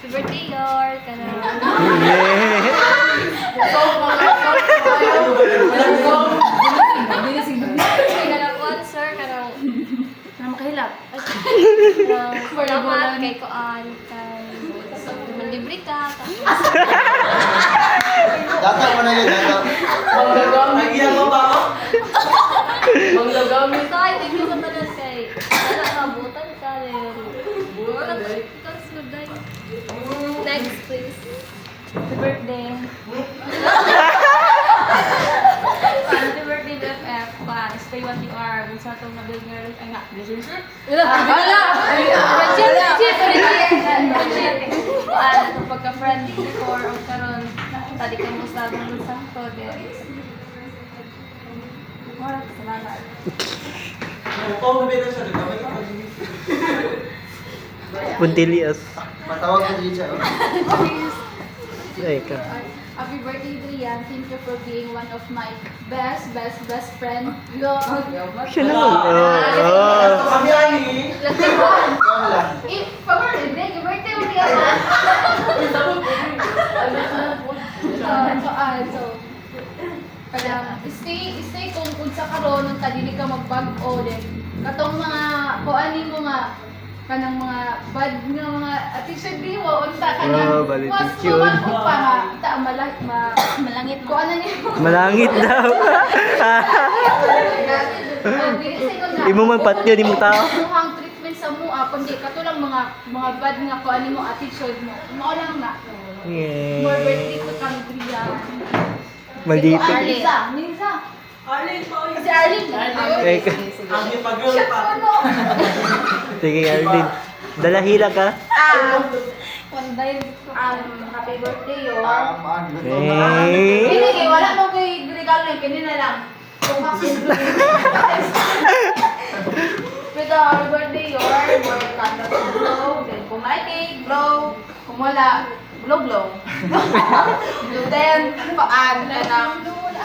Happy birthday, Yor. Kanang... Kanang sir, kanang... Kanang makahilap. Salamat kay Koan. Manlibre ka. Data mo na yun, data. Nagiyan mo ba ako? Manglagamit. Tay, thank you sa tanan kay... Wala ka, butan ka. Wala ka, sunday. Next, please. Happy birthday. Happy birthday, BFF. Stay what you are. Kung sa itong nabil nga rin. Ay nga, relationship? Wala! Friendship! Itong pagka-friend before o karon tadi ka mo sa mga sakto. Maraming salamat. Kung nabita siya, nagkamay ka. Puntilias. Matawag ko din siya. Ay ka. Happy birthday, Drian. Thank you for being one of my best friend. Siya naman. Kami ani. Ikaw lang. Birthday mo niya. So, parang stay kung sa karon nung tadili ka magbag-o din. Katong mga kuanin mo nga kanang mga bad nga mga attention di mo unta kanang balitik mas yun. ko pa nga ta malangit ko ano niya Malangit daw. Imo man patyo di mo tao. ang treatment sa mua kundi katulang mga bad nga kuanin mo attitude mo mao lang na more birthday ko kang Drian. Maldito. Nisa Arlene pa ulit. si Arlene Ay ka. Ang ipag-girl siya pa. ano Sige, Arlene. Dalahila ka. happy birthday yo Ano? Eh. Kini wala mo kay regalo ni kini na lang. Kung Pero happy birthday your more candles to blow, then kung may cake, blow, kung wala, blow. Then, paan,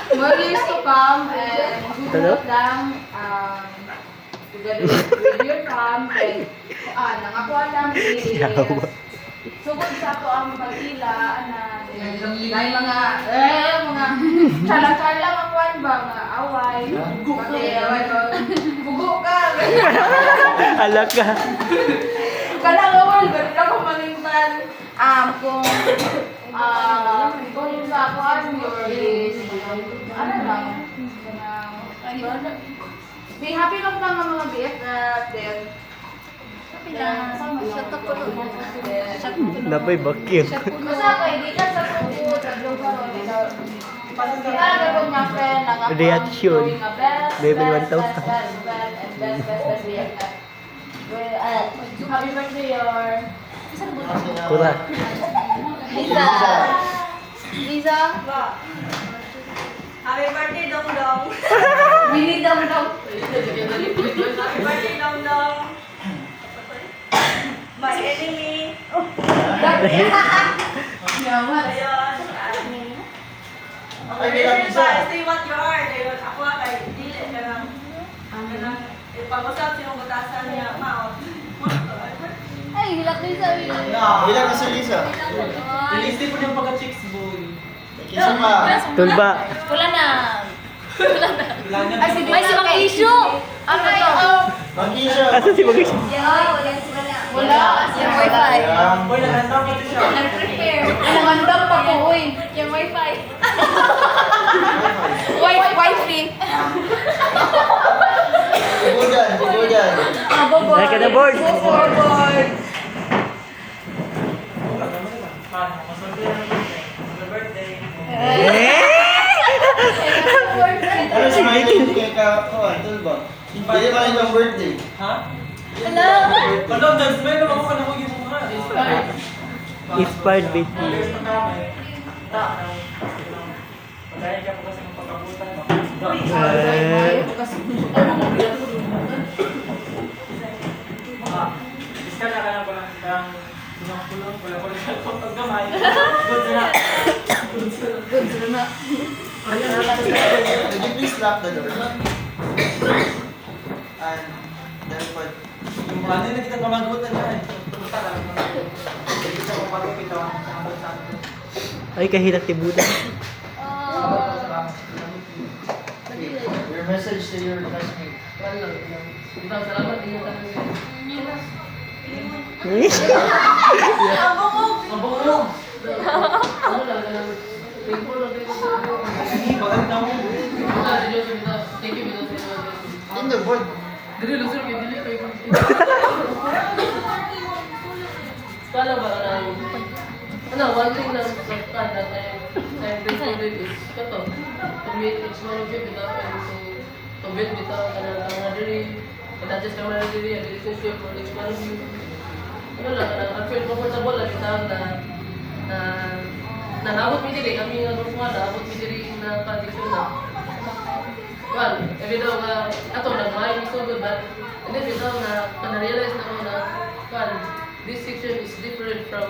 more years to come, and good luck lang, together with your fam, and nangakuha lang is, sugod sa ako ang pag-ila, dahil mga chalang-chalang ang kwan ba, mga away, bugo ka, Alak ka. kalang awal, ganun ako malimpan, kung sa kwan, your is, ano lang, be happy lang ka mga BFF, then, Shut up po. Napay bakyo. basta kay di ka sa tubo, sa lugar, talaga kong nga friend, nangakuha, Reaction. doing a best, Baby, best, 1,000. best BFF. Happy birthday, your... Kura. Lisa? Happy birthday, Dong Dong. Mini daw. Happy birthday, Dong Dong. My enemy. Yaman. Ayun. Ay, bilang isa. Stay what you are. Ayun, ako kay dili ka lang. Kanang ipag-usap sinong batasan niya. Mao. Ay, hilak din sa Ilan na si Lisa? Release din po yung pagka-chicks boy. Kisa pa. Tulba. Wala na. Wala niya. Ay, si May si Mang Isyo. Ano to? Mag-isa. Asa si Bagay? Wala. Yung wifi. Boy, naganda ko siya. Nag-prepare. Ang mandang pag-uwi. Yung wifi. Wifi. Sigo dyan. Ay ka na board. Board. Happy birthday. Ano si Miley? Kaya ka, tulba. Hindi ba yung birthday? Ha? Hello. Ano, dance ba yun? Ako ka na ko yung mga. Inspired baby. There's na kami. Pagkaya ka po kasi ng pagkabutan mo. Iskala ka na ba ng kulong-kulong, wala-wala ka kung paggamay. Good na. Good na. Could you please lock the door? And dapat Yung ano na kita pamagutan na eh. Puta ka lang. Hindi siya kumagot. Ay, kahilak ti Buddha. Your message to your classmate. In the board. Kala ba one thing na kada time recorded is kato to meet each one of you without any to build without camaraderie and not just camaraderie and relationship for each one of you. Ano lang, I feel comfortable lang bitaw na naabot mi diri kami nga grupo nga naabot mi diri na condition na. Well, every daw nga ato nagmay mi sugod but and then bitaw na realize na ko na well, this section is different from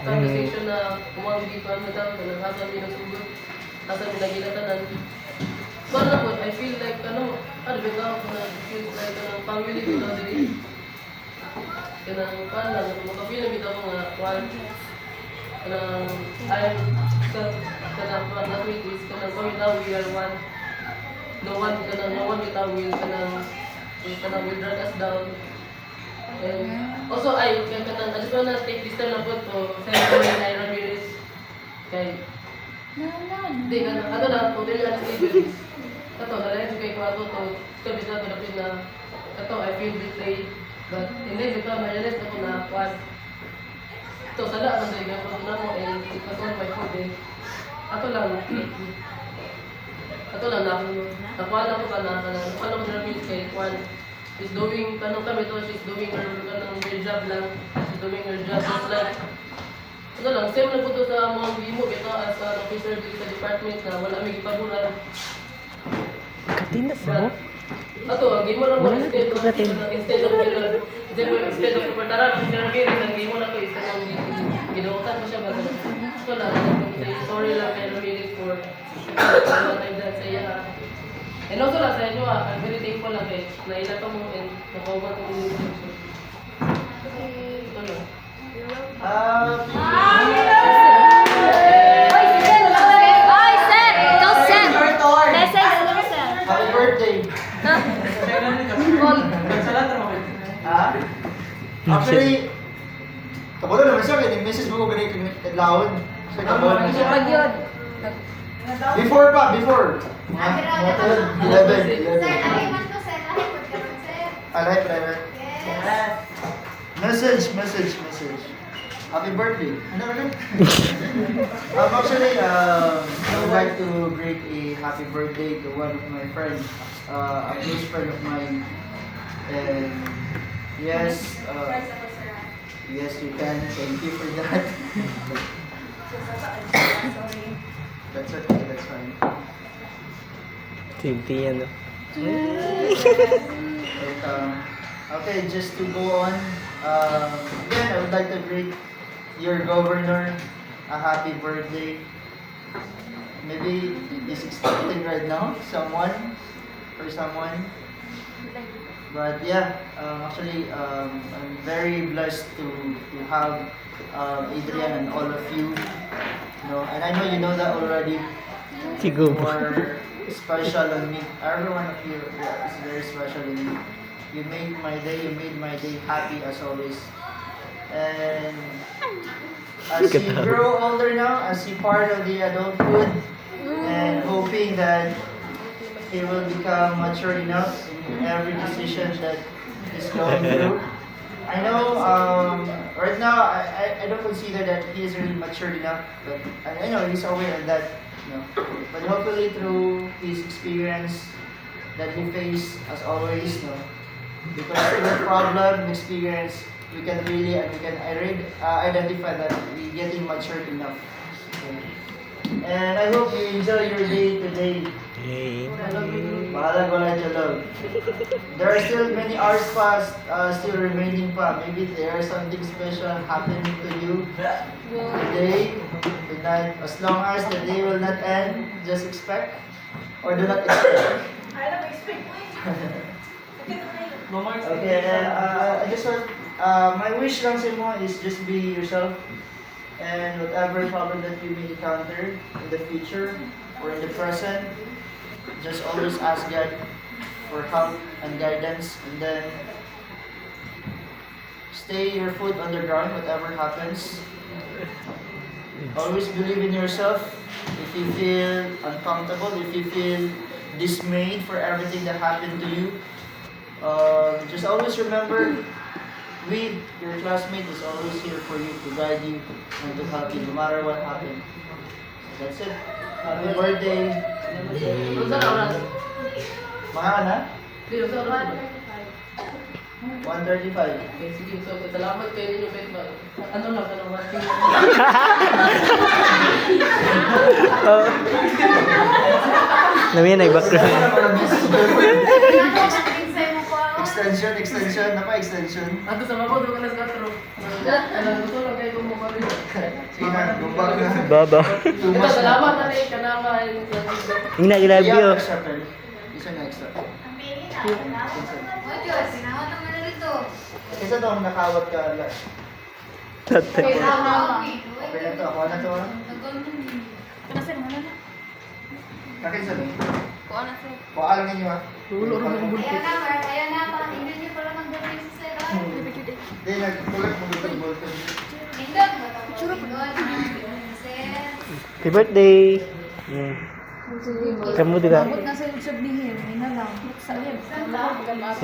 section na kumawagi pa mo daw na nasa mi nagsugod nasa mi nagilatanan. So na po, I feel like bitaw na feel like family bitaw diri. Kanang lang makapil na bitaw nga one kanang I'm kanang not with is kanang kami daw we are one. No one bitaw will kanang will drag us down. And also I just wanna take this time na po to celebrate Ira Ramirez kay di ka ato na po dili ang Stevens ato na lang kay ko ato to kabis na to napin na ato I feel betrayed but hindi bitaw ma-realize na ko na kwan to sala man dili ka na mo and it was all my fault eh ato lang na nakuha lang ko ka na Ramirez kay kwan she's doing, kami to, she's doing her job lang. She's doing her job just like, same lang po to sa mga gimo, ito as an officer dito sa department na wala may ipaguran. Katinas mo? Ato, ang gimo lang po, instead of pagpataran, ang gimo na po, ginuutan ko siya ba? So lang, sorry lang kay Ramirez for time that sa iya. And also lang sa inyo, I'm very thankful lang kay naila ka mo and nakauban ko mo yung ito lang. Happy birthday! Ha? Actually, kabalo naman siya, kaya message mo ko ganit kadlawon. So, kabalo naman siya. Before. 11. Alright. Message. Happy birthday. Actually, I would like to greet a happy birthday to one of my friends, a close friend of mine. And yes, yes, you can. Thank you for that. That's okay, that's fine. Tintiyan, no? But, okay, just to go on, again, I would like to greet your governor a happy birthday. Maybe he's expecting right now, someone. But yeah, actually, I'm very blessed to have Adrian and all of you. And I know you know that already. Siguro. More special on me. Every one of you is very special in me. You made my day happy as always. And as you grow older now, as you part of the adulthood, and hoping that he will become mature enough in every decision that he's going through. I know right now I don't consider that he is really matured enough, but I know he's aware of that. But hopefully through his experience that he faced as always, because through the problem experience we can really identify that we getting matured enough. And I hope you enjoy your day today. Hey. Bahala ko lang yung love. There are still many hours past, still remaining pa. Maybe there is something special happening to you today, tonight. As long as the day will not end, just expect or do not expect. I don't expect Okay, I just want, my wish lang sa mo is just be yourself. And whatever problem that you may encounter in the future or in the present, just always ask God for help and guidance, and then stay your foot on the ground whatever happens. Always believe in yourself. If you feel uncomfortable, if you feel dismayed for everything that happened to you, just always remember, we, your classmate, is always here for you, to guide you and to help you no matter what happened. That's it. Happy birthday. Kung saan oras? Mga ka na? Hindi, kung saan oras? 1:35. Okay, sige. So, salamat kayo ninyo, Pet. Ano lang, ano ba? Namin nag-background. Extension. Napa-extension. Ato sa mako, doon ka na sa katro. Ano, gusto lang kayo kung mukha rin. Sige na, gumbag na. Baba. Too Ito, much na. salamat na rin. Kanaman. Ina, I love you. Yeah, extra pen. Isa na extra. Isa to, nakawat ka lang. Tatay. Okay na to, ako na to. Nakisa ni. Kuha na sir. Kuha lang ninyo ha. Ayan na, pakinggan niyo pala magdamay sa sir. Hindi, nagtulak mo dito yung ballpen. Happy birthday. Kamu juga. Abot na sa sabihin, may na lang.